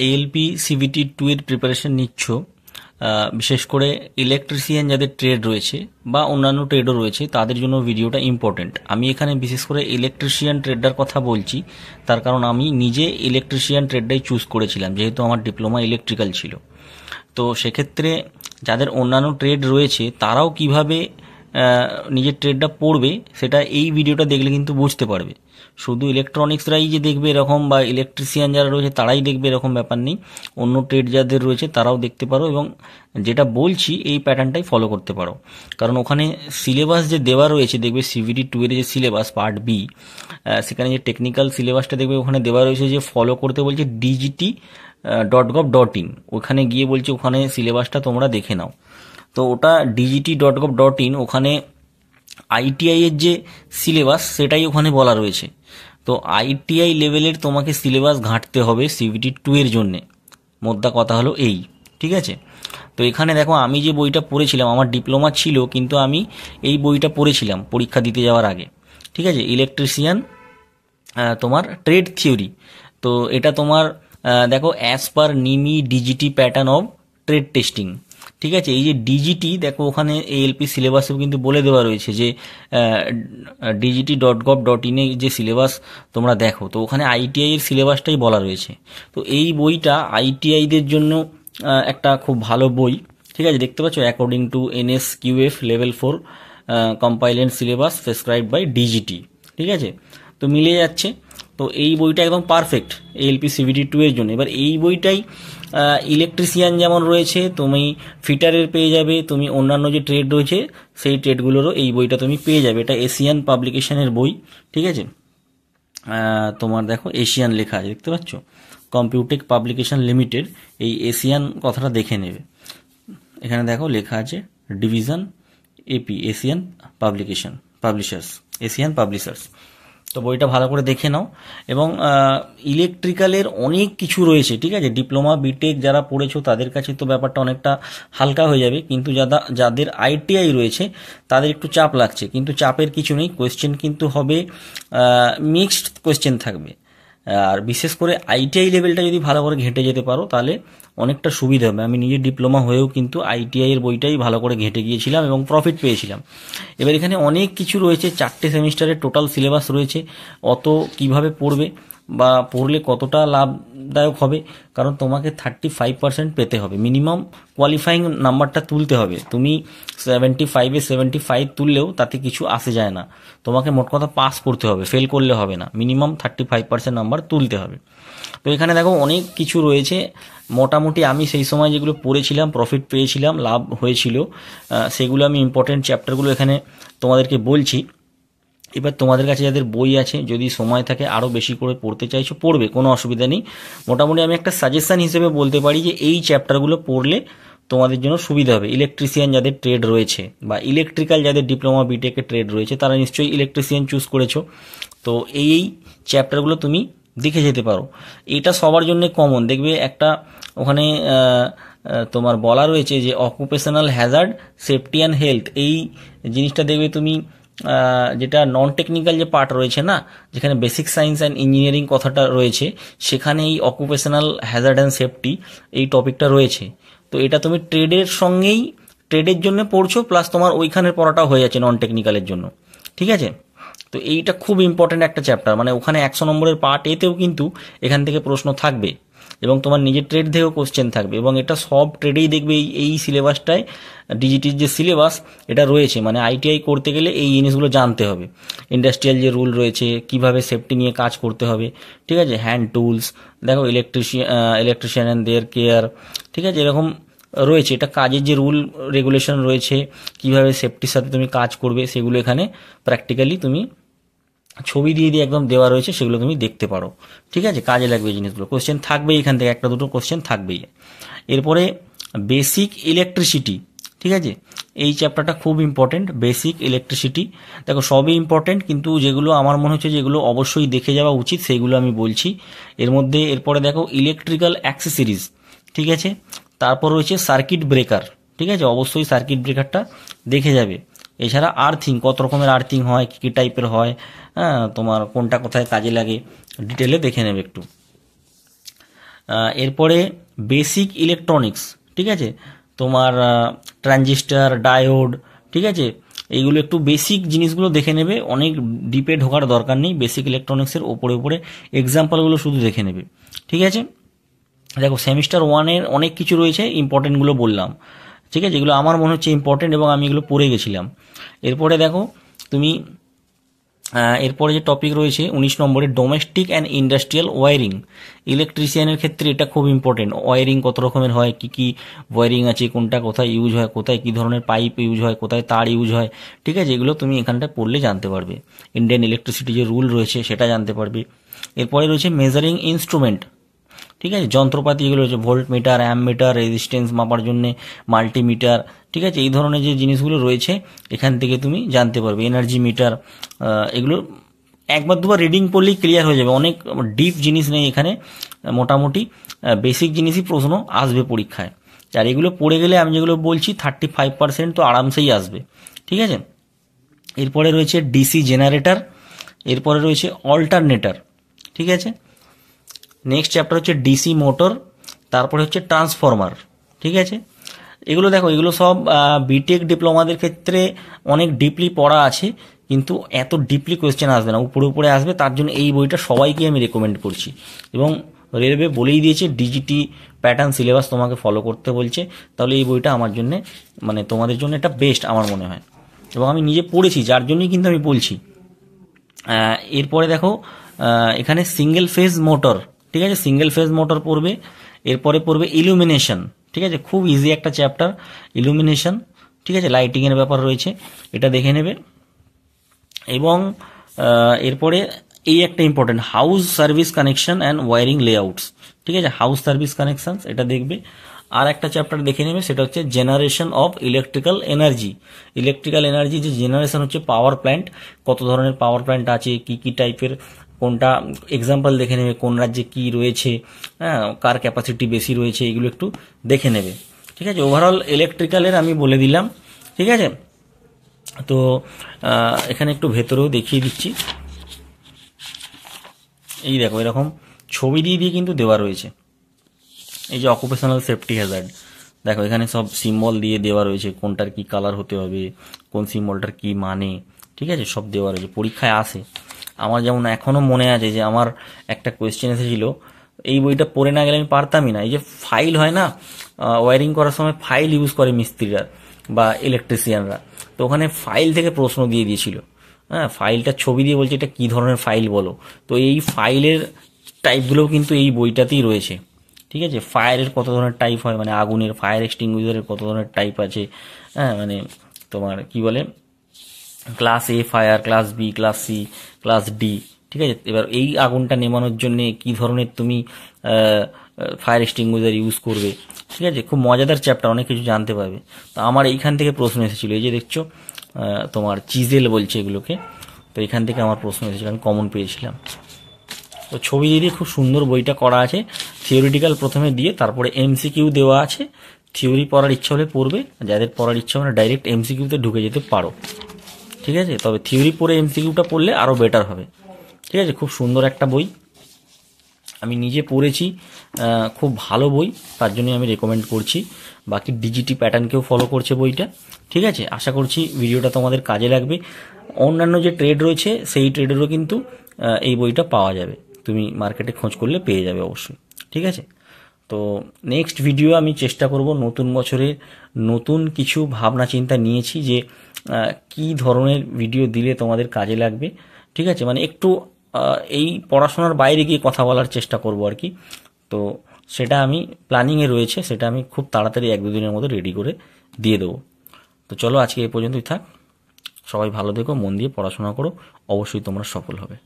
ALP CVT 2 এর preparation নিচ্ছ, বিশেষ করে ইলেকট্রিশিয়ান যাদের ট্রেড রয়েছে বা অন্যান্য ট্রেডও রয়েছে তাদের জন্য ভিডিওটা ইম্পর্টেন্ট। আমি এখানে বিশেষ করে ইলেকট্রিশিয়ান ট্রেডটার কথা বলছি, তার কারণ আমি নিজে ইলেকট্রিশিয়ান ট্রেডটাই চুজ করেছিলাম, যেহেতু আমার ডিপ্লোমা ইলেকট্রিক্যাল ছিল। তো সেক্ষেত্রে যাদের অন্যান্য ট্রেড রয়েছে তারাও কিভাবে নিজের ট্রেডটা পড়বে সেটা এই ভিডিওটা দেখলে কিন্তু বুঝতে পারবে। শুধু ইলেকট্রনিক্সরাই যে দেখবে এরকম বা ইলেকট্রিশিয়ান যারা রয়েছে তারাই দেখবে এরকম ব্যাপার নেই, অন্য ট্রেড যাদের রয়েছে তারাও দেখতে পারো এবং যেটা বলছি এই প্যাটার্নটাই ফলো করতে পারো। কারণ ওখানে সিলেবাস যে দেওয়া রয়েছে দেখবে সিভিটি 2 এর যে সিলেবাস পার্ট বি, সেখানে যে টেকনিক্যাল সিলেবাসটা দেখবে ওখানে দেওয়া রয়েছে যে ফলো করতে বলছে DGT.gov.in। ওখানে গিয়ে বলছে ওখানে সিলেবাসটা তোমরা দেখে নাও। তো ওটা DGT.gov.in, ওখানে আইটিআই এর যে সিলেবাস সেটাই ওখানে বলা রয়েছে। তো আইটিআই লেভেলের তোমাকে সিলেবাস ঘাঁটতে হবে সিভিটি 2 এর জন্যে, মোদ্দা কথা হলো এই, ঠিক আছে। তো এখানে দেখো আমি যে বইটা পড়েছিলাম, আমার ডিপ্লোমা ছিল কিন্তু আমি এই বইটা পড়েছিলাম পরীক্ষা দিতে যাওয়ার আগে, ঠিক আছে। ইলেকট্রিশিয়ান তোমার ট্রেড থিওরি, তো এটা তোমার দেখো as per NIMI DGT pattern of trade testing, ঠিক আছে। এই যে ডিজিটি দেখো ওখানে এএলপি সিলেবাসেও কিন্তু বলে দেওয়া রয়েছে যে DGT.gov.in এ যে সিলেবাস তোমরা দেখো, তো ওখানে আইটিআই এর সিলেবাসটাই বলা রয়েছে। তো এই বইটা আইটিআইদের জন্য একটা খুব ভালো বই, ঠিক আছে। দেখতে পাচ্ছ according to NSQF level 4 compliant syllabus prescribed by DGT, ঠিক আছে। তো মিলে যাচ্ছে। তো এই বইটা একদম পারফেক্ট এএলপি সিভিটি 2 এর জন্য। এবার এই বইটাই ইলেকট্রিশিয়ান যেমন রয়েছে তুমি ফিটারের পেয়ে যাবে, তুমি অন্যান্য যে ট্রেড রয়েছে সেই ট্রেডগুলোরও এই বইটা তুমি পেয়ে যাবে। এটা এশিয়ান পাবলিকেশনের বই, ঠিক আছে। তোমার দেখো এশিয়ান লেখা আছে, দেখতে পাচ্ছ কম্পিউটেক পাবলিকেশন লিমিটেড, এই এশিয়ান কথাটা দেখে নেবে। এখানে দেখো লেখা আছে division AP, Asian publishers, Asian publishers. তো বইটা ভালো করে দেখে নাও। এবং ইলেকট্রিক্যালের অনেক কিছু রয়েছে, ঠিক আছে। ডিপ্লোমা বিটেক যারা পড়েছো তাদের কাছে তো ব্যাপারটা অনেকটা হালকা হয়ে যাবে, কিন্তু যাদের আইটিআই রয়েছে তাদের একটু চাপ লাগছে, কিন্তু চাপের কিছু নেই। কোয়েশ্চেন কিন্তু হবে মিক্সড কোয়েশ্চেন থাকবে। আর বিশেষ করে আইটিআই লেভেলটা যদি ভালো করে ঘেঁটে যেতে পারো তাহলে অনেকটা সুবিধা হবে। আমি নিজে ডিপ্লোমা হয়েও কিন্তু আইটিআই এর বইটাই ভালো করে ঘেঁটে গিয়েছিলাম এবং প্রফিট পেয়েছিলাম। এবার এখানে অনেক কিছু রয়েছে, 4টে সেমিস্টারের টোটাল সিলেবাস রয়েছে। অত কিভাবে পড়বে বা পড়লে কতটা লাভদায়ক হবে, কারণ তোমাকে 35% পেতে হবে, মিনিমাম কোয়ালিফাইং নাম্বারটা তুলতে হবে। তুমি 75-এ 75 তুললেও তাতে কিছু আসে যায় না, তোমাকে মোট কথা পাস করতে হবে, ফেল করলে হবে না, মিনিমাম 35% নাম্বার তুলতে হবে। তো এখানে দেখো অনেক কিছু রয়েছে। মোটামুটি আমি সেই সময় যেগুলো পড়েছিলাম প্রফিট পেয়েছিলাম, লাভ হয়েছিল, সেগুলো আমি ইম্পর্টেন্ট চ্যাপ্টারগুলো এখানে তোমাদেরকে বলছি। এবার তোমাদের কাছে যাদের বই আছে, যদি সময় থাকে আরও বেশি করে পড়তে চাইছো পড়বে, কোনো অসুবিধা নেই। মোটামুটি আমি একটা সাজেশন হিসেবে বলতে পারি যে এই চ্যাপ্টারগুলো পড়লে তোমাদের জন্য সুবিধা হবে। ইলেকট্রিশিয়ান যাদের ট্রেড রয়েছে বা ইলেকট্রিক্যাল যাদের ডিপ্লোমা বিটেকে ট্রেড রয়েছে তারা নিশ্চয়ই ইলেকট্রিশিয়ান চুজ করেছো, তো এই চ্যাপ্টারগুলো তুমি দেখে যেতে পারো। এটা সবার জন্য কমন, দেখবে একটা ওখানে তোমার বলা রয়েছে যে occupational Hazard, safety and health, এই জিনিসটা দেখবে তুমি যেটা নন টেকনিক্যাল যে পার্ট রয়েছে না, যেখানে বেসিক সায়েন্স অ্যান্ড ইঞ্জিনিয়ারিং কথাটা রয়েছে, সেখানে এই অকুপেশনাল হ্যাজার্ড অ্যান্ড সেফটি এই টপিকটা রয়েছে। তো এটা তুমি ট্রেডের সঙ্গেই, ট্রেডের জন্য পড়ছো প্লাস তোমার ওইখানের পড়াটা হয়ে যাচ্ছে নন টেকনিক্যালের জন্য, ঠিক আছে। তো এইটা খুব ইম্পর্ট্যান্ট একটা চ্যাপ্টার, মানে ওখানে 100 নম্বরের পার্ট এতেও কিন্তু এখান থেকে প্রশ্ন থাকবে এবং তোমার নিজের ট্রেড থেকেও কোশ্চেন থাকবে। এবং এটা সব ট্রেডেই দেখবে এই সিলেবাসটায়, ডিজিটির যে সিলেবাস এটা রয়েছে। মানে আইটিআই করতে গেলে এই জিনিসগুলো জানতে হবে, ইন্ডাস্ট্রিয়াল যে রুল রয়েছে, কিভাবে সেফটি নিয়ে কাজ করতে হবে, ঠিক আছে। হ্যান্ড টুলস দেখো, ইলেকট্রিশিয়ান অ্যান্ড দেয়ার কেয়ার, ঠিক আছে, এরকম রয়েছে। এটা কাজের যে রুল রেগুলেশন রয়েছে, কিভাবে সেফটির সাথে তুমি কাজ করবে, সেগুলো এখানে প্র্যাকটিক্যালি তুমি ছবি দিয়ে দিয়ে একদম দেওয়া রয়েছে, সেগুলো তুমি দেখতে পারো, ঠিক আছে। কাজে লাগবে এই জিনিসগুলো, কোশ্চেন থাকবেই এখান থেকে, একটা দুটো কোশ্চেন থাকবেই। এরপরে বেসিক ইলেকট্রিসিটি, ঠিক আছে, এই চ্যাপ্টারটা খুব ইম্পর্টেন্ট। বেসিক ইলেকট্রিসিটি দেখো সবই ইম্পর্টেন্ট, কিন্তু যেগুলো আমার মনে হচ্ছে যেগুলো অবশ্যই দেখে যাওয়া উচিত সেইগুলো আমি বলছি এর মধ্যে। এরপরে দেখো ইলেকট্রিক্যাল অ্যাক্সেসরিজ, ঠিক আছে। তারপর রয়েছে সার্কিট ব্রেকার, ঠিক আছে, অবশ্যই সার্কিট ব্রেকারটা দেখে যাবে। এছাড়া আর্থিং, কত রকমের আর্থিং হয়, কী কী টাইপের হয়, হ্যাঁ, তোমার কোনটা কোথায় কাজে লাগে ডিটেলে দেখে নেবে একটু। এরপরে বেসিক ইলেকট্রনিক্স, ঠিক আছে, তোমার ট্রানজিস্টার, ডায়োড, ঠিক আছে, এইগুলো একটু বেসিক জিনিসগুলো দেখে নেবে, অনেক ডিপে ঢোকার দরকার নেই, বেসিক ইলেকট্রনিক্সের ওপরে ওপরে এক্সাম্পলগুলো শুধু দেখে নেবে, ঠিক আছে। দেখো সেমিস্টার 1-এর অনেক কিছু রয়েছে, ইম্পর্টেন্টগুলো বললাম, ঠিক আছে, এগুলো আমার মনে হচ্ছে ইম্পর্টেন্ট এবং আমি এগুলো পড়ে গেছিলাম। এরপরে দেখো তুমি এরপরে যে টপিক রয়েছে 19 নম্বরে ডোমেস্টিক অ্যান্ড ইন্ডাস্ট্রিয়াল ওয়ারিং। ইলেকট্রিশিয়ানের ক্ষেত্রে এটা খুব ইম্পর্টেন্ট, ওয়ারিং কত রকমের হয়, কি কি ওয়ারিং আছে, কোনটা কোথায় ইউজ হয়, কোথায় কী ধরনের পাইপ ইউজ হয়, কোথায় তার ইউজ হয়, ঠিক আছে, এগুলো তুমি এখানটা পড়লে জানতে পারবে। ইন্ডিয়ান ইলেকট্রিসিটি যে রুল রয়েছে সেটা জানতে পারবে। এরপরে রয়েছে মেজারিং ইনস্ট্রুমেন্ট, ঠিক আছে, যন্ত্রপাতি এগুলো হচ্ছে volt meter, amp meter, resistance মাপার জন্য মাল্টিমিটার, ঠিক আছে, এই ধরনের যে জিনিসগুলো রয়েছে এখান থেকে তুমি জানতে পারবে। এনার্জি মিটার, এগুলো একবার দুবার রিডিং পড়লেই ক্লিয়ার হয়ে যাবে, অনেক ডিপ জিনিস নেই এখানে, মোটামুটি বেসিক জিনিসই প্রশ্ন আসবে পরীক্ষায়। আর এগুলো পড়ে গেলে আমি যেগুলো বলছি 35% তো আরামসেই আসবে, ঠিক আছে। এরপরে রয়েছে ডিসি জেনারেটর, এরপরে রয়েছে অল্টারনেটর, ঠিক আছে। নেক্সট চ্যাপ্টার হচ্ছে ডিসি মোটর, তারপরে হচ্ছে ট্রান্সফরমার, ঠিক আছে। এগুলো দেখো, এগুলো সব বিটেক ডিপ্লোমাদের ক্ষেত্রে অনেক ডিপলি পড়া আছে, কিন্তু এত ডিপলি কোয়েশ্চেন আসবে না, উপরে উপরে আসবে, তার জন্য এই বইটা সবাইকে আমি রেকমেন্ড করছি। এবং রেলওয়ে বলেই দিয়েছে ডিজিটি প্যাটার্ন সিলেবাস তোমাকে ফলো করতে বলছে, তাহলে এই বইটা আমার জন্য, মানে তোমাদের জন্য এটা বেস্ট আমার মনে হয়, এবং আমি নিজে পড়েছি যার জন্যই কিন্তু আমি বলছি। এরপরে দেখো এখানে সিঙ্গেল ফেজ মোটর, ঠিক আছে, সিঙ্গেল ফেজ মোটর পড়বে। এরপরে পড়বে ইলুমিনেশন, ঠিক আছে, খুব ইজি একটা চ্যাপ্টার ইলুমিনেশন, ঠিক আছে, লাইটিংয়ের ব্যাপার রয়েছে, এটা দেখে নেবে। এবং এরপরে এই একটা important house service connection and wiring layouts, ঠিক আছে, হাউস সার্ভিস কানেকশন এটা দেখবে। আর একটা চ্যাপ্টার দেখে নেবে, সেটা হচ্ছে generation of electrical energy. Electrical energy যে জেনারেশন হচ্ছে পাওয়ার প্ল্যান্ট, কত ধরনের পাওয়ার প্ল্যান্ট আছে, কি কি টাইপের, কোনটা এক্সাম্পল দেখে নেবে, কোন রাজ্যে কি রয়েছে, হ্যাঁ, কার ক্যাপাসিটি বেশি রয়েছে, এগুলো একটু দেখে নেবে, ঠিক আছে। ওভারঅল ইলেকট্রিক্যালের আমি বলে দিলাম, ঠিক আছে। তো এখানে একটু ভেতরেও দেখিয়ে দিচ্ছি, এই দেখো এরকম ছবি দিয়ে দিয়ে কিন্তু দেওয়া রয়েছে, এই যে অকুপেশনাল সেফটি হ্যাজার্ড, দেখো এখানে সব সিম্বল দিয়ে দেওয়া রয়েছে, কোনটার কি কালার হতে হবে, কোন সিম্বলটার কি মানে, ঠিক আছে, সব দেওয়া রয়েছে, পরীক্ষায় আসে। আমার যেমন এখনও মনে আছে যে আমার একটা কোয়েশ্চেন এসেছিল, এই বইটা পড়ে না গেলে আমি পারতামই না। এই যে ফাইল হয় না, ওয়ারিং করার সময় ফাইল ইউজ করে মিস্ত্রিরা বা ইলেকট্রিশিয়ানরা, তো ওখানে ফাইল থেকে প্রশ্ন দিয়ে দিয়েছিল, হ্যাঁ, ফাইলটার ছবি দিয়ে বলছে এটা কী ধরনের ফাইল বলো। তো এই ফাইলের টাইপগুলোও কিন্তু এই বইটাতেই রয়েছে, ঠিক আছে। ফায়ারের কত ধরনের টাইপ হয়, মানে আগুনের ফায়ার এক্সটিংগুইজারের কত ধরনের টাইপ আছে, হ্যাঁ, মানে তোমার কি বলে, class A fire, class B, class C, class D, ঠিক আছে। এবার এই আগুনটা নেমানোর জন্য কি ধরনের তুমি ফায়ার এক্সটিংগুইজার ইউজ করবে, ঠিক আছে। খুব মজাদার চ্যাপ্টার, অনেক কিছু জানতে পারবে। তো আমার এইখান থেকে প্রশ্ন এসেছিল, এই যে দেখছো তোমার চিজেল বলছে এগুলোকে, তো এখান থেকে আমার প্রশ্ন এসেছিল, আমি কমন পেয়েছিলাম। তো ছবি দিয়ে খুব সুন্দর বইটা করা আছে, থিওরিটিক্যাল প্রথমে দিয়ে তারপরে এমসিকিউ দেওয়া আছে। থিওরি পড়ার ইচ্ছা হলে পড়বে, যাদের পড়ার ইচ্ছা মানে ডাইরেক্ট এমসিকিউতে ঢুকে যেতে পারো, ঠিক আছে। তবে থিওরি পড়ে এমসিকিউটা পড়লে আরও বেটার হবে, ঠিক আছে। খুব সুন্দর একটা বই, আমি নিজে পড়েছি, খুব ভালো বই, তার জন্যই আমি রেকমেন্ড করছি। বাকি ডিজিটি প্যাটার্নকেও ফলো করছে বইটা, ঠিক আছে। আশা করছি ভিডিওটা তোমাদের কাজে লাগবে। অন্যান্য যে ট্রেড রয়েছে সেই ট্রেডেরও কিন্তু এই বইটা পাওয়া যাবে, তুমি মার্কেটে খোঁজ করলে পেয়ে যাবে অবশ্যই, ঠিক আছে। তো নেক্সট ভিডিও আমি চেষ্টা করব, নতুন বছরে নতুন কিছু ভাবনা চিন্তা নিয়েছি যে কি ধরনের ভিডিও দিলে তোমাদের কাজে লাগবে, ঠিক আছে। মানে একটু এই পড়াশোনার বাইরে গিয়ে কথা বলার চেষ্টা করব আর কি। তো সেটা আমি প্ল্যানিংয়ে রয়েছে, সেটা আমি খুব তাড়াতাড়ি 1-2 দিনের মধ্যে রেডি করে দিয়ে দেবো। তো চলো আজকে এই পর্যন্তই থাক, সবাই ভালো থেকো, মন দিয়ে পড়াশোনা করো, অবশ্যই তোমরা সফল হবে।